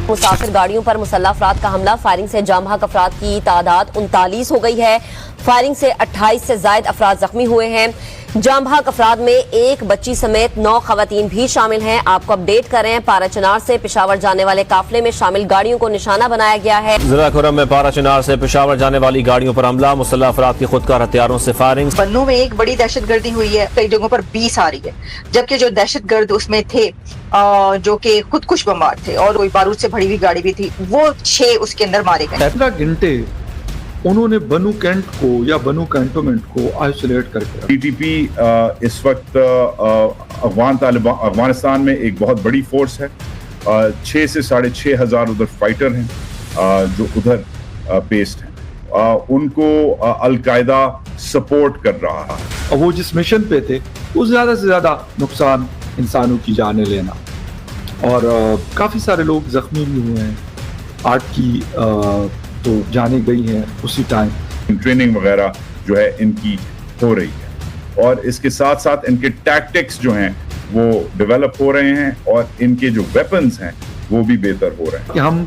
मुसाफिर गाड़ियों पर मुसल्लह अफराद का हमला, फायरिंग से जाम बहक अफराद की तादाद 39 हो गई है। फायरिंग से 28 से जायद अफराद जख्मी हुए हैं। जाम बहक अफराद में एक बच्ची समेत 9 खवातीन भी शामिल हैं। आपको अपडेट कर रहे हैं, पारा चिनार से पेशावर जाने वाले काफिले में शामिल गाड़ियों को निशाना बनाया गया है। जिला खुर्रम में पारा चिनार से पेशावर जाने वाली गाड़ियों पर हमला, मुसल्लह अफराद की खुदकार हथियारों से फायरिंग। बन्नू में एक बड़ी दहशतगर्दी हुई है, कई जगहों पर 20 आ रही है, जबकि जो दहशतगर्द उसमें थे जो कि खुदकुश बमबार थे और कोई बारूद से भरी हुई गाड़ी भी थी, वो 6 उसके अंदर मारे गए। 17 घंटे उन्होंने बनू कैंट को या बनू कैंटोनमेंट को आइसोलेट करके टीटीपी इस वक्त अफगानिस्तान में एक बहुत बड़ी फोर्स है। 6 से 6,500 हजार उधर फाइटर हैं जो उधर बेस्ड हैं। उनको अल-कायदा सपोर्ट कर रहा है और वो जिस मिशन पे थे वो ज्यादा से ज्यादा नुकसान इंसानों की जाने लेना, और काफी सारे लोग जख्मी भी हुए हैं। 8 की तो जाने गई हैं उसी टाइम। ट्रेनिंग वगैरह जो है इनकी हो रही है और इसके साथ साथ इनके टैक्टिक्स जो हैं वो डेवलप हो रहे हैं और इनके जो वेपन्स हैं वो भी बेहतर हो रहे हैं। कि हम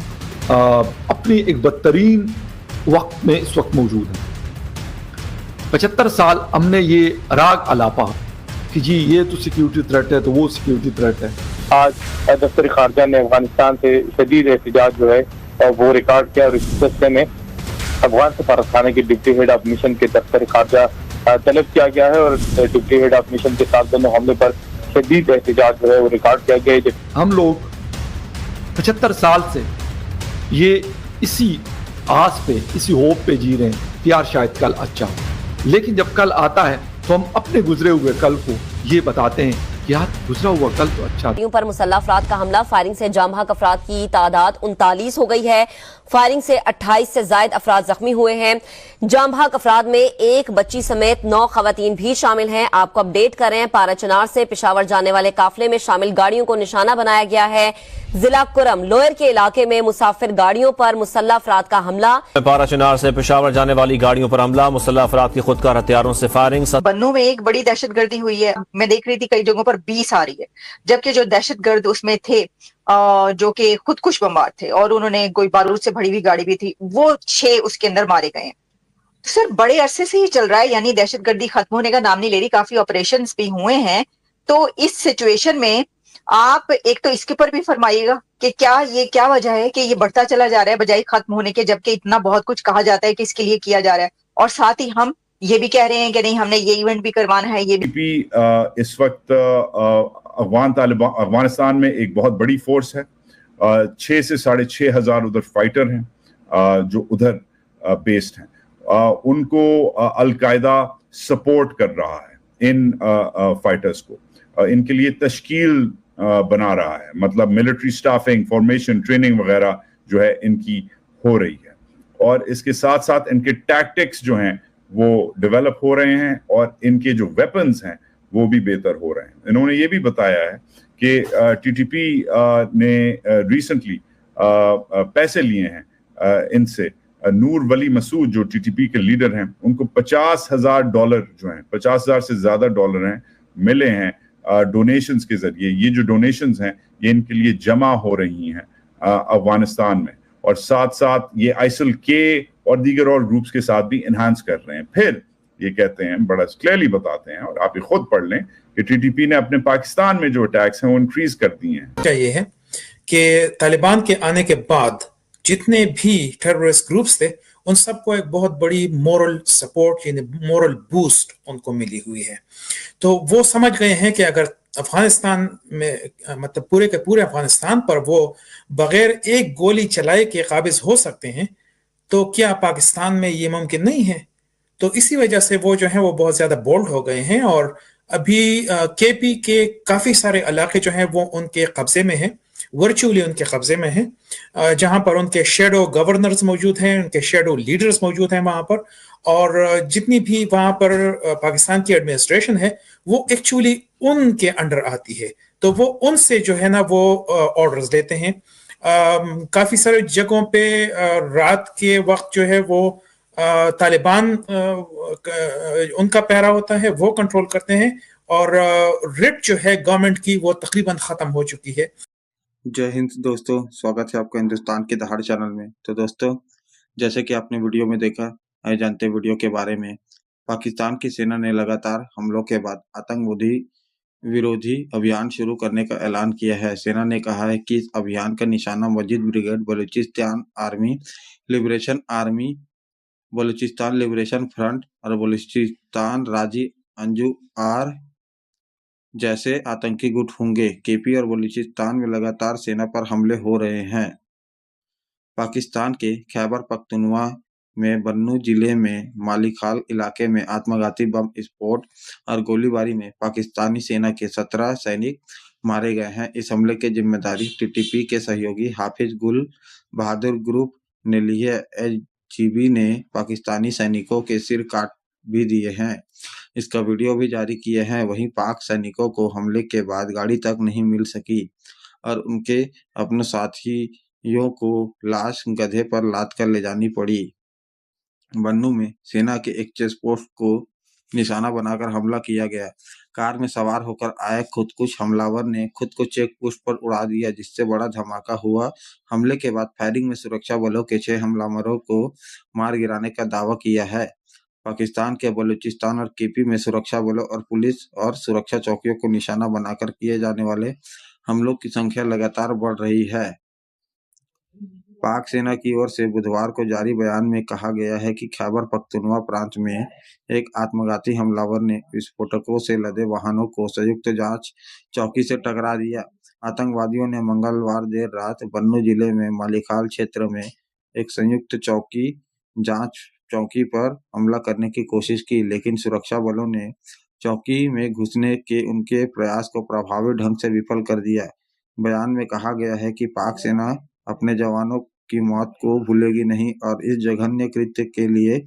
अपनी एक बदतरीन वक्त में इस वक्त मौजूद हैं। 75 साल हमने ये राग अलापा कि जी ये तो सिक्योरिटी थ्रेट है तो वो सिक्योरिटी थ्रेट है। आज दफ्तर खारजा ने अफगानिस्तान से शदीद एहतजाज जो है वो रिकॉर्ड किया और इस सिलसिले में अफगान सफारतखाने के डिप्टी हेड ऑफ मिशन के दफ्तर खारजा तलब किया गया है और डिप्टी हेड ऑफ मिशन के साथ दोनों हमले पर शदीद एहतजाज जो है वो रिकॉर्ड किया गया है। हम लोग 75 साल से ये इसी आस पे, इसी होप पे जी रहे हैं कि यार शायद कल अच्छा हो, लेकिन जब कल आता है तो हम अपने गुजरे हुए कल को ये बताते हैं कि यार गुजरा हुआ कल तो अच्छा। गाड़ियों पर मुसल्लह अफराद का हमला, फायरिंग से जाम बहक अफराद की तादाद 39 हो गई है। फायरिंग से 28 से जायद अफराद जख्मी हुए हैं। जाम बहक अफराद में एक बच्ची समेत 9 खवातीन भी शामिल हैं। आपको अपडेट कर रहे हैं, पारा चिनार से पेशावर जाने वाले काफिले में शामिल गाड़ियों को निशाना बनाया गया है। जिला कुरम लोयर के इलाके में मुसाफिर गाड़ियों पर मुसल्लह अफराद का हमला, पारा चिनार से पेशावर जाने वाली गाड़ियों पर हमला, मुसल्लह अफराद की खुदकार हथियारों से फायरिंग। बन्नू में एक बड़ी दहशतगर्दी हुई है, मैं देख रही थी कई जगहों पर 20 आ रही है, जबकि जो दहशतगर्द उसमें थे जो कि खुदकुश बमबार थे और उन्होंने कोई बारूद से भरी हुई गाड़ी भी थी, वो 6 उसके अंदर मारे गए हैं। तो सर बड़े अरसे से ही चल रहा है, यानी दहशतगर्दी खत्म होने का नाम नहीं ले रही, काफी ऑपरेशंस भी हुए हैं। तो इस सिचुएशन में आप एक तो इसके ऊपर भी फरमाइएगा कि क्या वजह है कि ये बढ़ता चला जा रहा है बजाय खत्म होने के, जबकि इतना बहुत कुछ कहा जाता है कि इसके लिए किया जा रहा है, और साथ ही हम ये भी कह रहे हैं कि नहीं हमने ये इवेंट भी करवाना है। ये भी इस वक्त अफगानिस्तान में एक बहुत बड़ी फोर्स है। 6 से 6,500 हजार उधर फाइटर हैं जो उधर बेस्ड हैं। उनको अल-कायदा सपोर्ट कर रहा है इन फाइटर्स को, इनके लिए तश्कील बना रहा है, मतलब मिलिट्री स्टाफिंग, फॉर्मेशन, ट्रेनिंग वगैरह जो है इनकी हो रही है और इसके साथ साथ इनके टैक्टिक्स जो हैं वो डेवलप हो रहे हैं और इनके जो वेपन्स हैं वो भी बेहतर हो रहे हैं। इन्होंने ये भी बताया है कि टीटीपी ने रिसेंटली पैसे लिए हैं इनसे। नूर वली मसूद जो टीटीपी के लीडर हैं, उनको $50,000 जो हैं, 50,000 से ज्यादा डॉलर हैं, मिले हैं डोनेशंस के जरिए। ये जो डोनेशंस हैं ये इनके लिए जमा हो रही हैं अफगानिस्तान में, और साथ साथ ये आइसिल के और दीगर और ग्रुप्स के साथ भी इन्हांस कर रहे हैं। फिर ये कहते हैं, बड़ा क्लियरली बताते हैं, और आप ये खुद पढ़ लें कि टीटीपी ने अपने पाकिस्तान में जो अटैक्स हैं वो इंक्रीज कर दिए हैं। ये है कि तालिबान के आने के बाद जितने भी टेररिस्ट ग्रुप्स थे उन सबको एक बहुत बड़ी मोरल सपोर्ट यानी मोरल बूस्ट उनको मिली हुई है। तो वो समझ गए हैं कि अगर अफगानिस्तान में मतलब पूरे के पूरे अफगानिस्तान पर वो बगैर एक गोली चलाए के काबिज हो सकते हैं, तो क्या पाकिस्तान में ये मुमकिन नहीं है। तो इसी वजह से वो जो है वो बहुत ज्यादा बोल्ड हो गए हैं और अभी केपी के काफी सारे इलाके जो हैं वो उनके कब्जे में हैं, वर्चुअली उनके कब्जे में हैं, जहां पर उनके शेडो गवर्नर्स मौजूद हैं, उनके शेडो लीडर्स मौजूद हैं वहां पर, और जितनी भी वहां पर पाकिस्तान की एडमिनिस्ट्रेशन है वो एक्चुअली उनके अंडर आती है। तो वो उनसे जो है ना वो ऑर्डर्स लेते हैं। काफी सारे जगहों पे रात के वक्त जो है वो तालिबान उनका पहरा होता है, वो कंट्रोल करते हैं, और रिट जो है गवर्नमेंट की वो तकरीबन खत्म हो चुकी है। जय हिंद दोस्तों, स्वागत है आपका हिंदुस्तान की दहाड़ चैनल में। तो दोस्तों, जैसे कि आपने वीडियो में देखा, आइए जानते हैं वीडियो के बारे में। पाकिस्तान की सेना ने लगातार हमलों के बाद आतंकवादी विरोधी अभियान शुरू करने का ऐलान किया है। सेना ने कहा है कि इस अभियान का निशाना मस्जिद ब्रिगेड, बलूचिस्तान लिबरेशन फ्रंट और बलूचिस्तान राजी अंजुआर जैसे आतंकी गुट होंगे। केपी और बलूचिस्तान में लगातार सेना पर हमले हो रहे हैं। पाकिस्तान के खैबर पख्तूनख्वा में बन्नू जिले में मालीखाल इलाके में आत्मघाती बम विस्फोट और गोलीबारी में पाकिस्तानी सेना के 17 सैनिक मारे गए हैं। इस हमले की जिम्मेदारी टीटीपी के सहयोगी हाफिज गुल बहादुर ग्रुप ने ली है। एचजीबी ने पाकिस्तानी सैनिकों के सिर काट भी दिए हैं। इसका वीडियो भी जारी किए हैं। वहीं पाक सैनिकों को हमले के बाद गाड़ी तक नहीं मिल सकी और उनके अपने साथियों को लाश गधे पर लाद कर ले जानी पड़ी। बन्नू में सेना के एक चेक पोस्ट को निशाना बनाकर हमला किया गया। कार में सवार होकर आए खुदकुश हमलावर ने खुद को चेक पोस्ट पर उड़ा दिया, जिससे बड़ा धमाका हुआ। हमले के बाद फायरिंग में सुरक्षा बलों के 6 हमलावरों को मार गिराने का दावा किया है। पाकिस्तान के बलूचिस्तान और केपी में सुरक्षा बलों और पुलिस और सुरक्षा चौकियों को निशाना बनाकर किए जाने वाले हमलों की संख्या लगातार बढ़ रही है। पाक सेना की ओर से बुधवार को जारी बयान में कहा गया है कि खैबर पख्तूनख्वा प्रांत में एक आत्मघाती हमलावर ने विस्फोटकों से लदे वाहनों को संयुक्त जांच चौकी से टकरा दिया। आतंकवादियों ने मंगलवार देर रात बन्नू जिले में मालीखाल क्षेत्र में एक संयुक्त जांच चौकी पर हमला करने की कोशिश की, लेकिन सुरक्षा बलों ने चौकी में घुसने के उनके प्रयास को प्रभावी ढंग से विफल कर दिया। बयान में कहा गया है कि पाक सेना अपने जवानों की मौत को भूलेगी नहीं और इस जघन्य कृत्य के लिए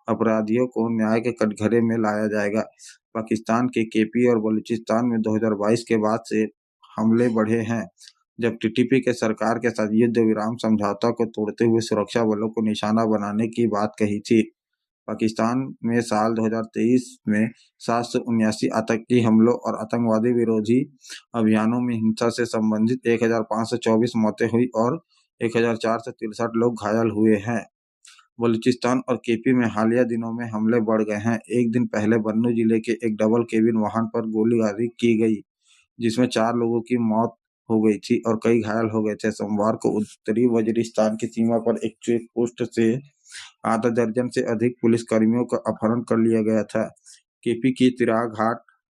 अपराधियों को न्याय के कटघरे में लाया जाएगा। पाकिस्तान के केपी और बलूचिस्तान में 2022 के बाद से हमले बढ़े हैं, जब टीटीपी के सरकार के साथ युद्ध विराम समझौता को तोड़ते हुए सुरक्षा बलों को निशाना बनाने की बात कही थी। पाकिस्तान में साल 2023 में 779 आतंकी हमलों और आतंकवादी विरोधी अभियानों में हिंसा से संबंधित 1524 मौतें हुई और 1463 लोग घायल हुए हैं। बलूचिस्तान और केपी में हालिया दिनों में हमले बढ़ गए हैं। एक दिन पहले बन्नू जिले के एक डबल केबिन वाहन पर गोलीबारी की गई, जिसमें 4 लोगों की मौत हो गई थी और कई घायल हो गए थे। सोमवार को उत्तरी वजीरिस्तान की सीमा पर एक चेक पोस्ट से आधा दर्जन से अधिक पुलिसकर्मियों का अपहरण कर लिया गया था। केपी की तिराग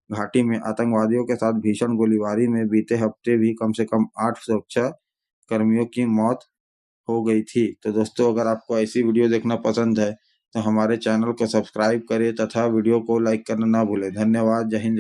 घाटी में आतंकवादियों के साथ भीषण गोलीबारी में बीते हफ्ते भी कम से कम 8 सुरक्षा कर्मियों की मौत हो गई थी। तो दोस्तों, अगर आपको ऐसी वीडियो देखना पसंद है तो हमारे चैनल को सब्सक्राइब करें तथा वीडियो को लाइक करना ना भूलें। धन्यवाद। जय हिंद।